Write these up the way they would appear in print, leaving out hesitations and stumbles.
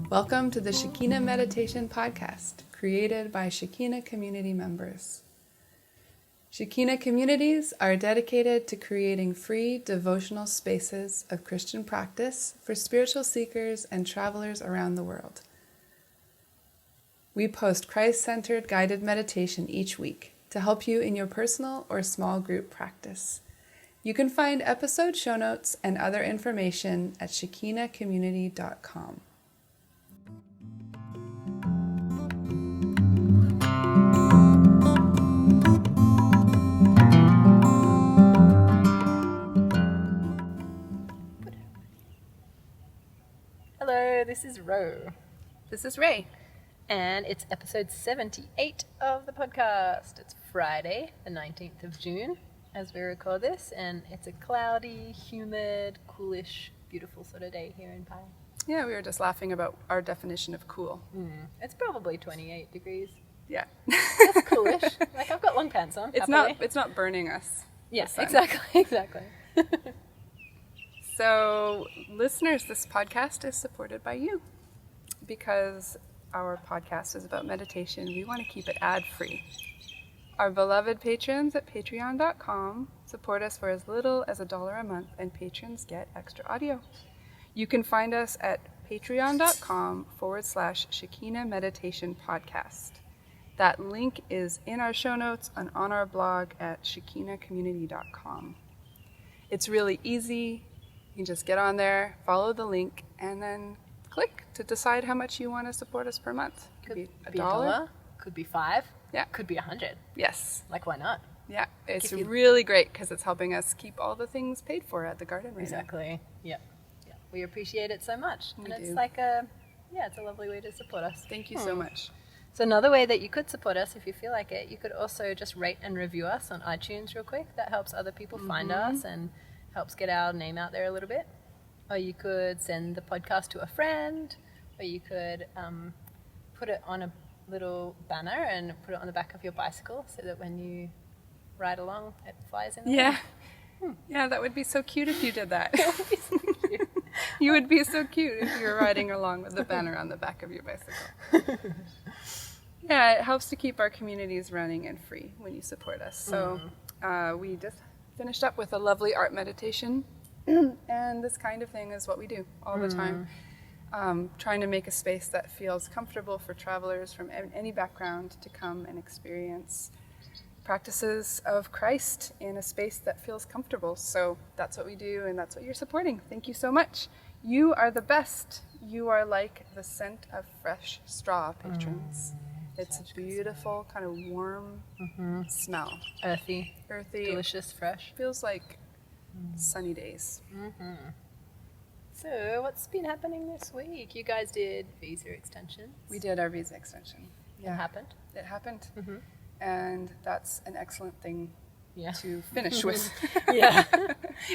Welcome to the Shekina Meditation Podcast, created by Shekina community members. Shekina communities are dedicated to creating free devotional spaces of Christian practice for spiritual seekers and travelers around the world. We post Christ-centered guided meditation each week to help you in your personal or small group practice. You can find episode show notes and other information at shekinacommunity.com. Hello, this is Ro. This is Ray. And it's episode 78 of the podcast. It's Friday, the 19th of June, as we record this, and it's a cloudy, humid, coolish, beautiful sort of day here in Pi. Yeah, we were just laughing about our definition of cool. It's probably 28 degrees. Yeah. That's coolish. Like, I've got long pants on. It's not burning us. Yes, exactly. So, listeners, this podcast is supported by you. Because our podcast is about meditation, we want to keep it ad-free. Our beloved patrons at patreon.com support us for as little as $1 a month, and patrons get extra audio. You can find us at patreon.com/Shekina Meditation Podcast. That link is in our show notes and on our blog at shekinacommunity.com. It's really easy. You can just get on there, follow the link, and then click to decide how much you want to support us per month. Could be $1. Could be $5. Yeah. Could be 100. Yes. Like, why not? Yeah. It's really great because it's helping us keep all the things paid for at the garden right now. Exactly. Yeah. We appreciate it so much. We and it's do. like it's a lovely way to support us. Thank you so much. So another way that you could support us, if you feel like it, you could also just rate and review us on iTunes real quick. That helps other people find us and helps get our name out there a little bit. Or you could send the podcast to a friend, or you could put it on a little banner and put it on the back of your bicycle so that when you ride along, it flies in the Yeah. wind. Yeah, that would be so cute if you did that. That would be so cute. You would be so cute if you were riding along with the banner on the back of your bicycle. Yeah, it helps to keep our communities running and free when you support us. So we just finished up with a lovely art meditation, and this kind of thing is what we do all the time. Trying to make a space that feels comfortable for travelers from any background to come and experience practices of Christ in a space that feels comfortable. So that's what we do, and that's what you're supporting. Thank you so much. You are the best. You are like the scent of fresh straw, patrons. It's a beautiful, kind of warm smell. Earthy, Delicious, fresh. Feels like sunny days. So what's been happening this week? You guys did visa extensions. We did our visa extension. It happened. It happened. And that's an excellent thing to finish with. Yeah.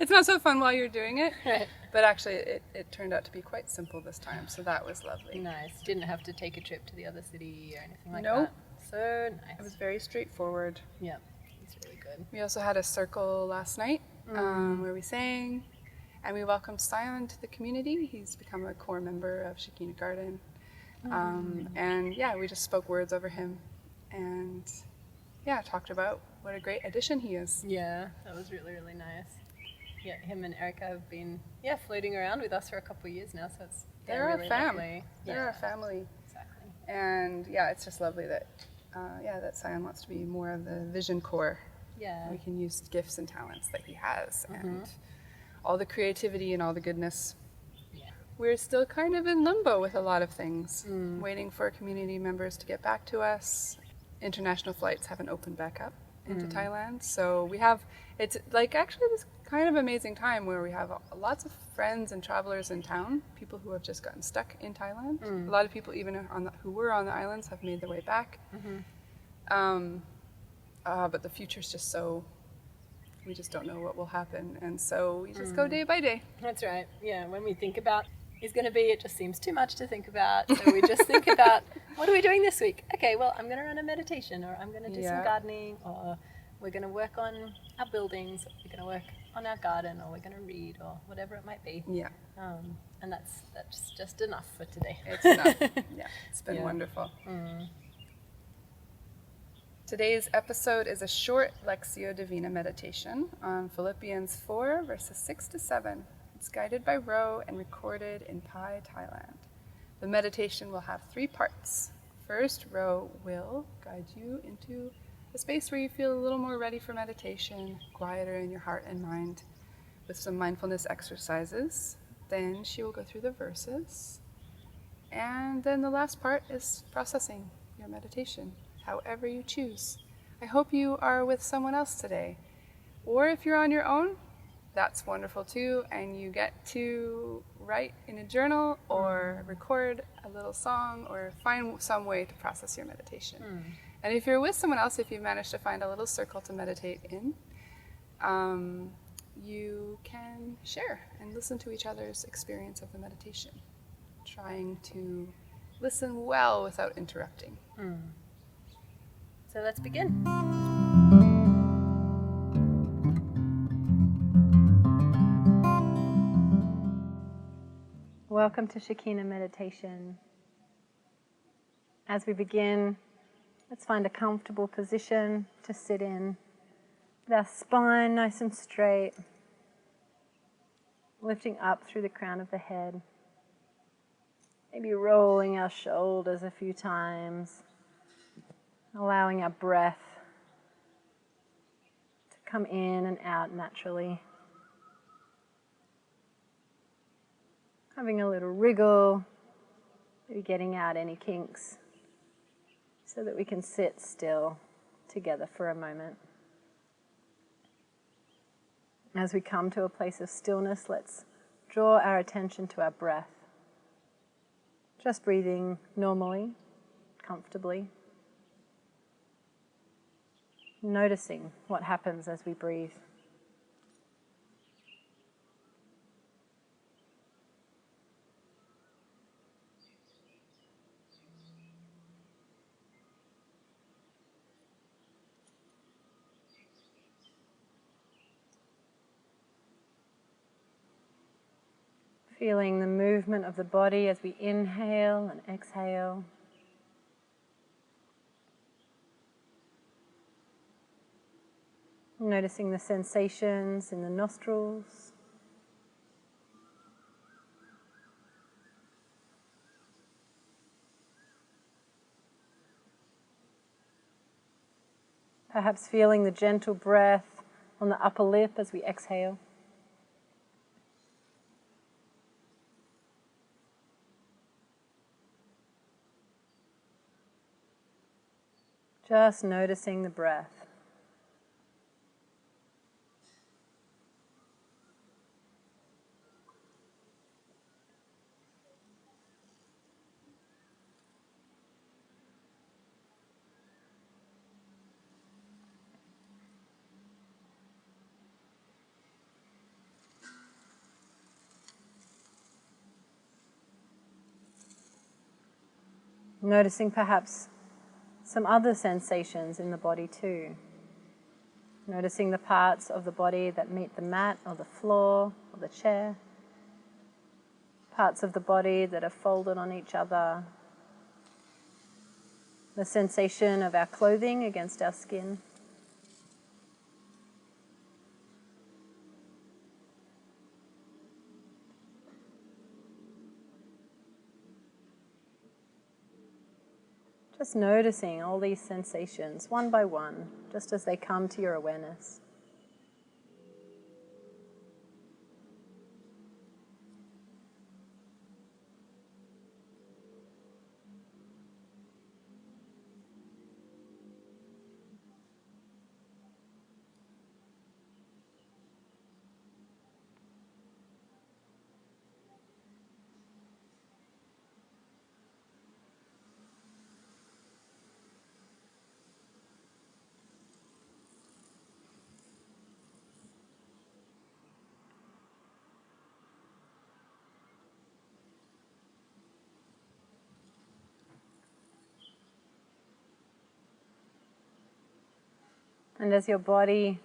It's not so fun while you're doing it, Right. but actually it turned out to be quite simple this time, so that was lovely. Nice. Didn't have to take a trip to the other city or anything like Nope. that. So nice. It was very straightforward. Yeah, it's really good. We also had a circle last night where we sang, and we welcomed Sion to the community. He's become a core member of Shekina Garden. And we just spoke words over him and talked about what a great addition he is. Yeah, that was really, really nice. Yeah, him and Erica have been floating around with us for a couple of years now, so it's They're really a fam. lovely. They're a family. Exactly. And it's just lovely that that Sion wants to be more of the vision core. Yeah. We can use gifts and talents that he has and all the creativity and all the goodness. Yeah. We're still kind of in limbo with a lot of things, waiting for community members to get back to us. International flights haven't opened back up into Thailand, so it's like actually this kind of amazing time where we have lots of friends and travelers in town, people who have just gotten stuck in Thailand. A lot of people even who were on the islands have made their way back. But the future's just we just don't know what will happen, and so we just go day by day. That's right. Yeah, when we think about is going to be, it just seems too much to think about. So we just think about, what are we doing this week? Okay, well, I'm going to run a meditation, or I'm going to do some gardening, or we're going to work on our buildings, we're going to work on our garden, or we're going to read, or whatever it might be. Yeah. And that's just enough for today. It's enough. Yeah, it's been Yeah. wonderful. Today's episode is a short Lectio Divina meditation on Philippians 4, verses 6 to 7. It's guided by Ro and recorded in Pai, Thailand. The meditation will have 3 parts. First, Ro will guide you into a space where you feel a little more ready for meditation, quieter in your heart and mind, with some mindfulness exercises. Then she will go through the verses. And then the last part is processing your meditation, however you choose. I hope you are with someone else today. Or if you're on your own, that's wonderful too, and you get to write in a journal or record a little song or find some way to process your meditation. And if you're with someone else, if you manage to find a little circle to meditate in, you can share and listen to each other's experience of the meditation, trying to listen well without interrupting. So let's begin. Welcome to Shekina Meditation. As we begin, let's find a comfortable position to sit in, with our spine nice and straight, lifting up through the crown of the head, maybe rolling our shoulders a few times, allowing our breath to come in and out naturally. Having a little wriggle, maybe getting out any kinks, so that we can sit still together for a moment. As we come to a place of stillness, let's draw our attention to our breath. Just breathing normally, comfortably. Noticing what happens as we breathe. Feeling the movement of the body as we inhale and exhale. Noticing the sensations in the nostrils. Perhaps feeling the gentle breath on the upper lip as we exhale. Just noticing the breath. Noticing perhaps some other sensations in the body too. Noticing the parts of the body that meet the mat or the floor or the chair. Parts of the body that are folded on each other. The sensation of our clothing against our skin. Just noticing all these sensations one by one, just as they come to your awareness. And as your body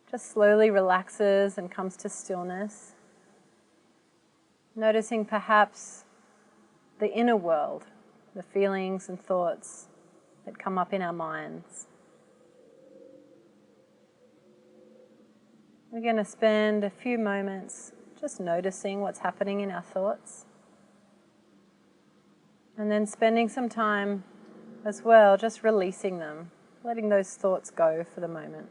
just slowly relaxes and comes to stillness, Noticing perhaps the inner world, the feelings and thoughts that come up in our minds. We're going to spend a few moments just noticing what's happening in our thoughts. And then spending some time as well just releasing them, letting those thoughts go for the moment.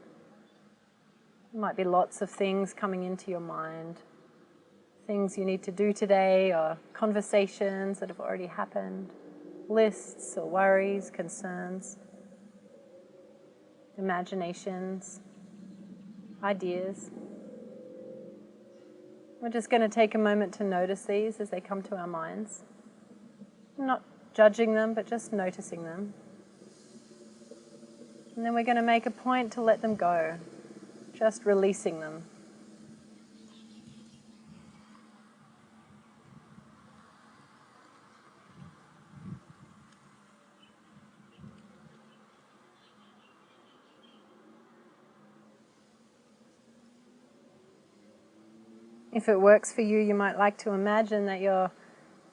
There might be lots of things coming into your mind, things you need to do today, or conversations that have already happened, lists or worries, concerns, imaginations, ideas. We're just going to take a moment to notice these as they come to our minds. Not judging them, but just noticing them. And then we're going to make a point to let them go, just releasing them. If it works for you, you might like to imagine that you're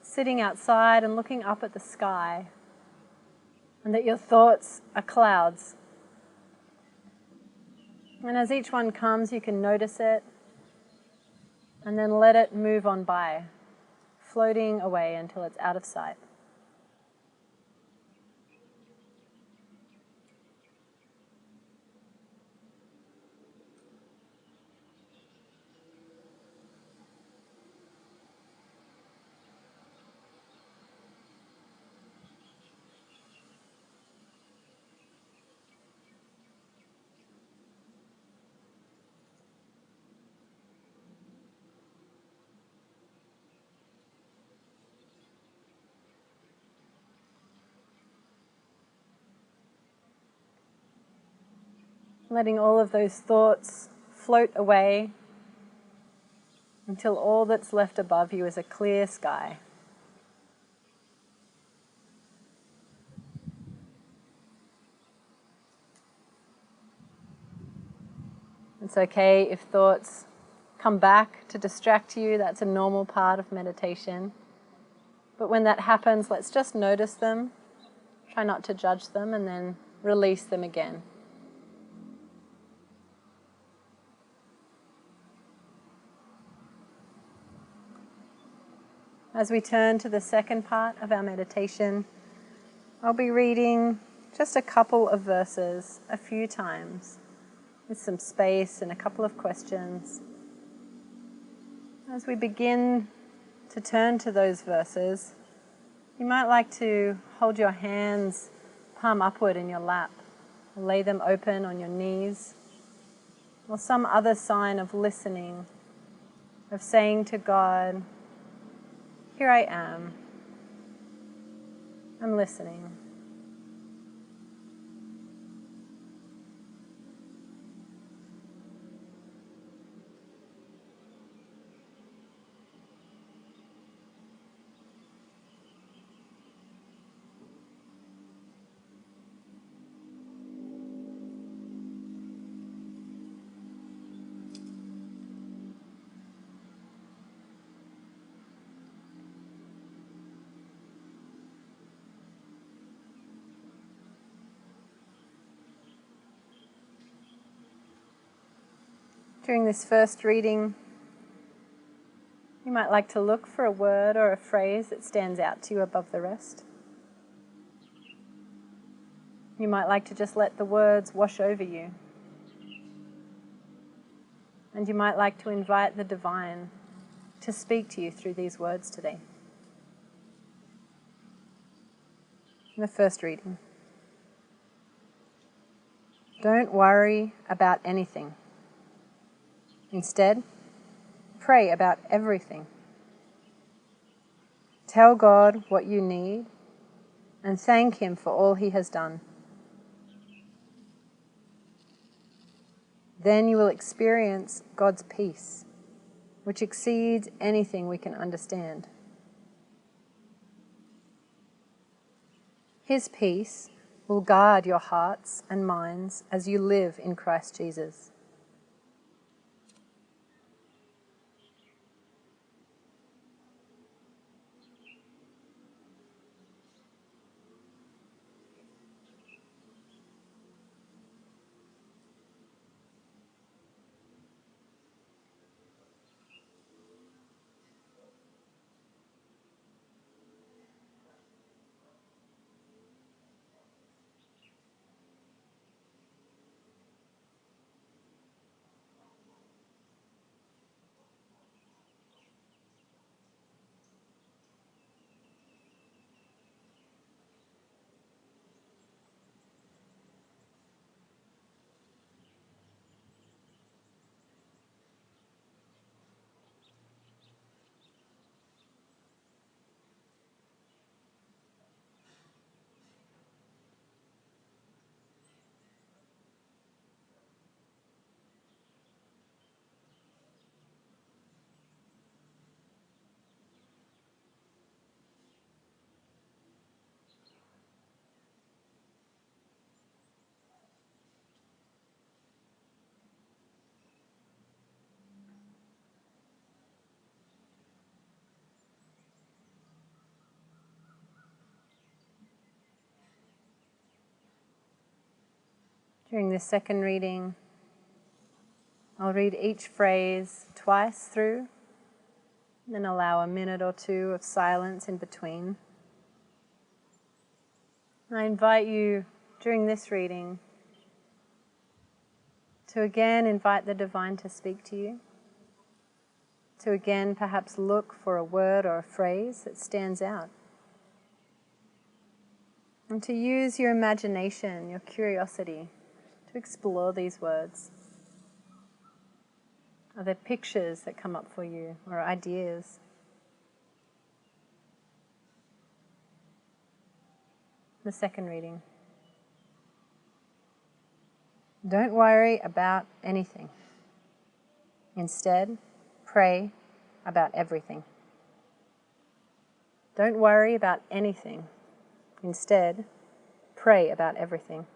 sitting outside and looking up at the sky, and that your thoughts are clouds. And as each one comes, you can notice it, and then let it move on by, floating away until it's out of sight. Letting all of those thoughts float away until all that's left above you is a clear sky. It's okay if thoughts come back to distract you. That's a normal part of meditation. But when that happens, let's just notice them, try not to judge them, and then release them again. As we turn to the second part of our meditation, I'll be reading just a couple of verses a few times, with some space and a couple of questions. As we begin to turn to those verses, you might like to hold your hands palm upward in your lap, or lay them open on your knees, or some other sign of listening, of saying to God, "Here I am. I'm listening." During this first reading, you might like to look for a word or a phrase that stands out to you above the rest. You might like to just let the words wash over you. And you might like to invite the divine to speak to you through these words today. In the first reading, don't worry about anything. Instead, pray about everything. Tell God what you need and thank Him for all He has done. Then you will experience God's peace, which exceeds anything we can understand. His peace will guard your hearts and minds as you live in Christ Jesus. During this second reading, I'll read each phrase twice through, and then allow a minute or two of silence in between. I invite you during this reading to again invite the divine to speak to you, to again perhaps look for a word or a phrase that stands out, and to use your imagination, your curiosity, to explore these words. Are there pictures that come up for you or ideas? The second reading. Don't worry about anything. Instead, pray about everything. Don't worry about anything. Instead, pray about everything.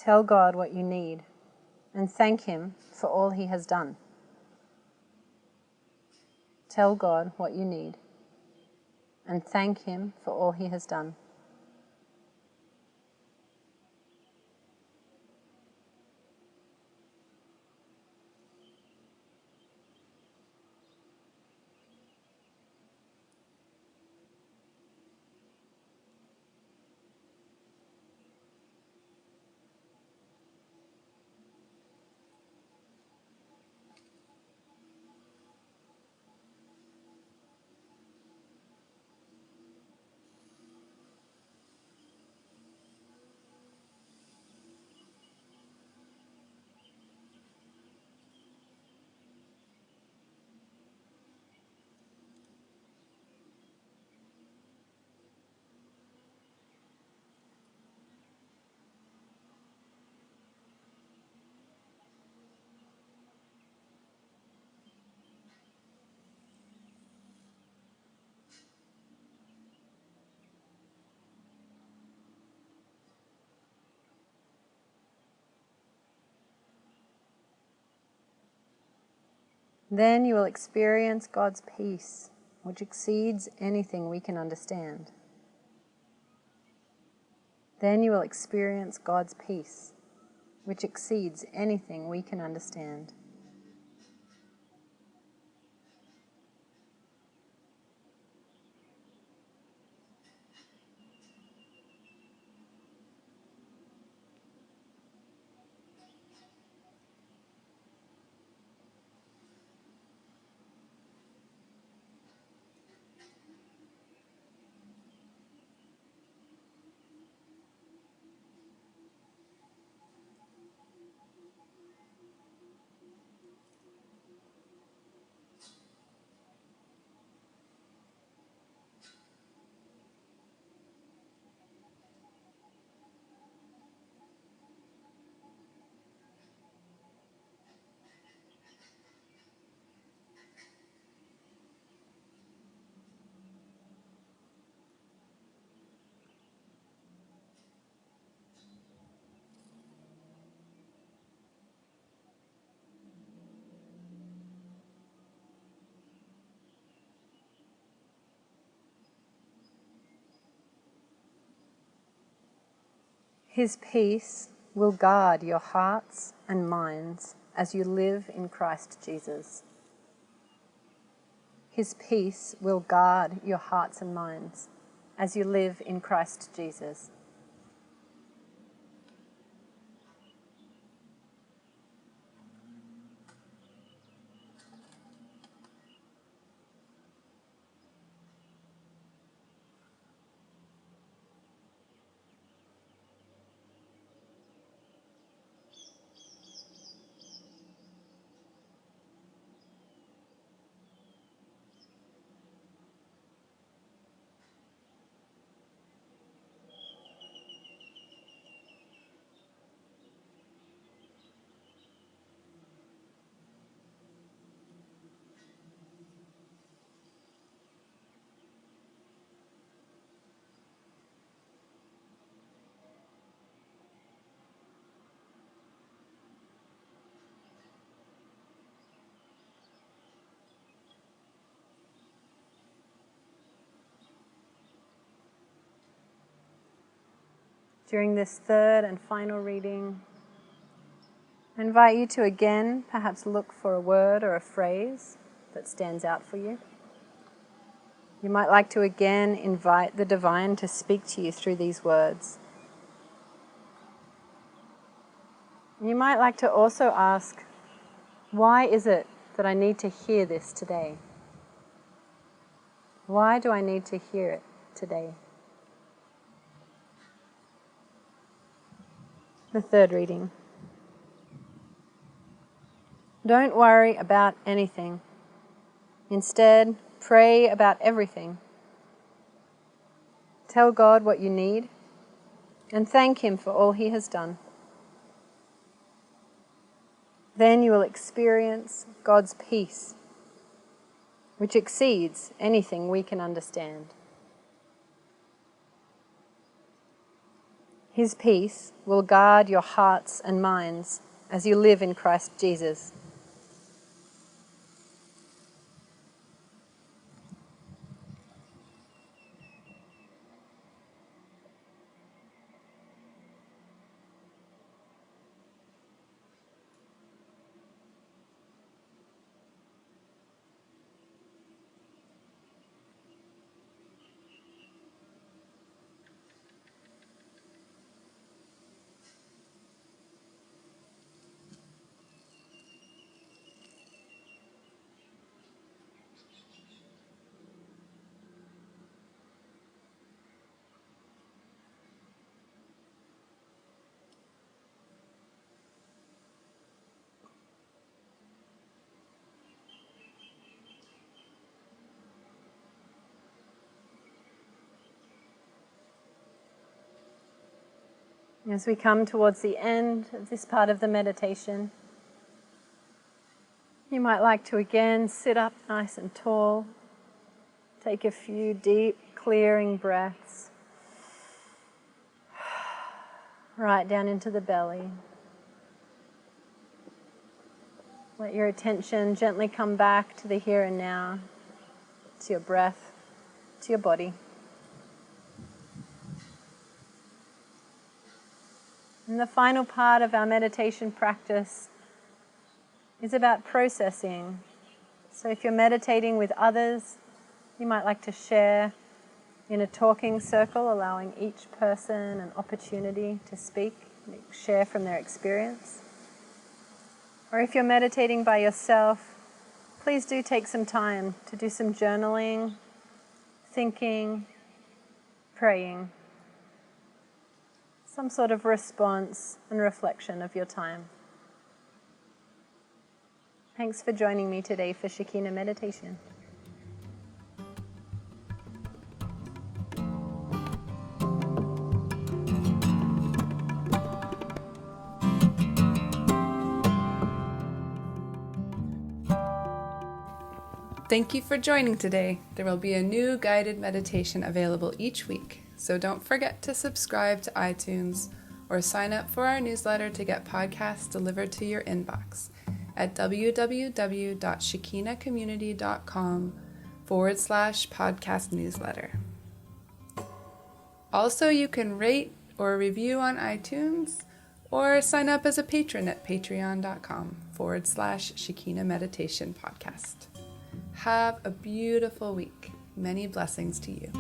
Tell God what you need and thank Him for all He has done. Tell God what you need and thank Him for all He has done. Then you will experience God's peace, which exceeds anything we can understand. Then you will experience God's peace, which exceeds anything we can understand. His peace will guard your hearts and minds as you live in Christ Jesus. His peace will guard your hearts and minds as you live in Christ Jesus. During this third and final reading, I invite you to again perhaps look for a word or a phrase that stands out for you. You might like to again invite the divine to speak to you through these words. You might like to also ask, why is it that I need to hear this today? Why do I need to hear it today? The third reading. Don't worry about anything. Instead, pray about everything. Tell God what you need and thank Him for all He has done. Then you will experience God's peace, which exceeds anything we can understand. His peace will guard your hearts and minds as you live in Christ Jesus. As we come towards the end of this part of the meditation, you might like to again sit up nice and tall. Take a few deep, clearing breaths. Right down into the belly. Let your attention gently come back to the here and now, to your breath, to your body. And the final part of our meditation practice is about processing. So if you're meditating with others, you might like to share in a talking circle, allowing each person an opportunity to speak, share from their experience. Or if you're meditating by yourself, please do take some time to do some journaling, thinking, praying. Some sort of response and reflection of your time. Thanks for joining me today for Shekina Meditation. Thank you for joining today. There will be a new guided meditation available each week, so don't forget to subscribe to iTunes or sign up for our newsletter to get podcasts delivered to your inbox at www.shekinacommunity.com/podcast newsletter. Also, you can rate or a review on iTunes, or sign up as a patron at patreon.com/Shekina Meditation Podcast. Have a beautiful week. Many blessings to you.